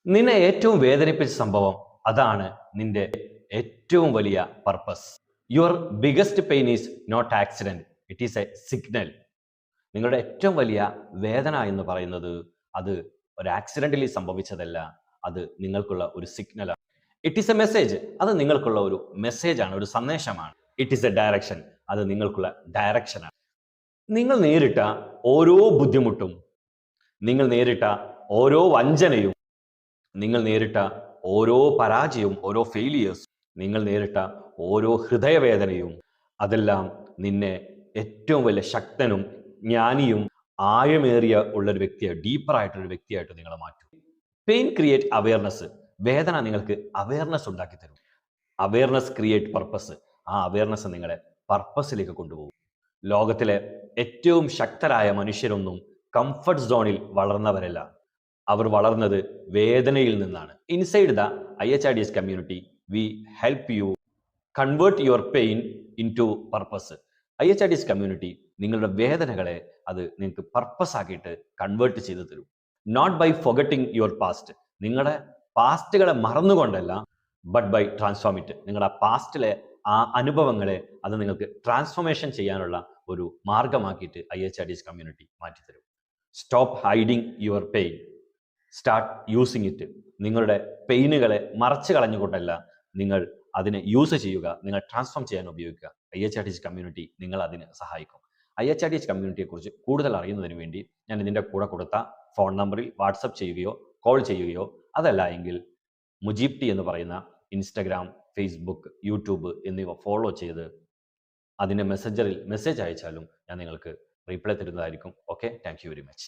നിന്നെ ഏറ്റവും വേദനിപ്പിച്ച സംഭവം അതാണ് നിന്റെ ഏറ്റവും വലിയ purpose. Your biggest pain is not accident, it is a signal. നിങ്ങളുടെ ഏറ്റവും വലിയ വേദന എന്ന് പറയുന്നത് അത് ഒരു ആക്സിഡന്റലി സംഭവിച്ചതല്ല, അത് നിങ്ങൾക്കുള്ള ഒരു സിഗ്നലാണ്. ഇറ്റ് ഈസ് എ മെസ്സേജ്, അത് നിങ്ങൾക്കുള്ള ഒരു മെസ്സേജാണ്, ഒരു സന്ദേശമാണ്. ഇറ്റ് ഈസ് എ ഡയറക്ഷൻ, അത് നിങ്ങൾക്കുള്ള ഡയറക്ഷനാണ്. നിങ്ങൾ നേരിട്ട ഓരോ ബുദ്ധിമുട്ടും, നിങ്ങൾ നേരിട്ട ഓരോ വഞ്ചനയും, നിങ്ങൾ നേരിട്ട ഓരോ പരാജയവും, ഓരോ ഫെയിലിയേഴ്സും, നിങ്ങൾ നേരിട്ട ഓരോ ഹൃദയവേദനയും, അതെല്ലാം നിന്നെ ഏറ്റവും വലിയ ശക്തനും ജ്ഞാനിയും ആഴമേറിയ ഉള്ളൊരു വ്യക്തിയായി, ഡീപ്പറായിട്ടൊരു വ്യക്തിയായിട്ട് നിങ്ങളെ മാറ്റും. Pain create awareness. വേദന നിങ്ങൾക്ക് അവയർനെസ് ഉണ്ടാക്കി തരും. Awareness create purpose. ആ അവയർനെസ് നിങ്ങളെ പർപ്പസിലേക്ക് കൊണ്ടുപോകും. ലോകത്തിലെ ഏറ്റവും ശക്തരായ മനുഷ്യരൊന്നും കംഫർട്ട് സോണിൽ വളർന്നവരല്ല. അവർ വളർന്നത് വേദനയിൽ നിന്നാണ്. Inside the IHRDS community we help you convert your pain into purpose. IHRDS community നിങ്ങളുടെ വേദനകളെ അത് നിങ്ങൾക്ക് പർപ്പസ് ആക്കിയിട്ട് കൺവേർട്ട് ചെയ്ത് തരും. Not by forgetting your past. നിങ്ങളുടെ പാസ്റ്റുകളെ മറന്നുകൊണ്ടല്ല, ബട്ട് ബൈ ട്രാൻസ്ഫോം ഇറ്റ്. നിങ്ങളുടെ പാസ്റ്റിലെ ആ അനുഭവങ്ങളെ അത് നിങ്ങൾക്ക് ട്രാൻസ്ഫോർമേഷൻ ചെയ്യാനുള്ള ഒരു മാർഗമാക്കിയിട്ട് IHRDS കമ്മ്യൂണിറ്റി മാറ്റിത്തരും. Stop hiding your pain, start using it. നിങ്ങളുടെ പെയിനുകളെ മറച്ചു കളഞ്ഞുകൊണ്ടല്ല, നിങ്ങൾ അതിനെ യൂസ് ചെയ്യുക, നിങ്ങൾ ട്രാൻസ്ഫോം ചെയ്യാൻ ഉപയോഗിക്കുക. IHRDS കമ്മ്യൂണിറ്റി നിങ്ങൾ അതിന് സഹായിക്കും. IHRDS കമ്മ്യൂണിറ്റിയെ കുറിച്ച് കൂടുതൽ അറിയുന്നതിന് വേണ്ടി ഞാൻ ഇതിൻ്റെ കൂടെ കൊടുത്ത ഫോൺ നമ്പറിൽ വാട്സപ്പ് ചെയ്യുകയോ കോൾ ചെയ്യുകയോ, അതല്ല എങ്കിൽ മുജീബ് ടി എന്ന് പറയുന്ന ഇൻസ്റ്റഗ്രാം, ഫേസ്ബുക്ക്, യൂട്യൂബ് എന്നിവ ഫോളോ ചെയ്ത് അതിൻ്റെ മെസ്സേജ് അയച്ചാലും ഞാൻ നിങ്ങൾക്ക് റീപ്ലൈ തരുന്നതായിരിക്കും. Okay, thank you very much.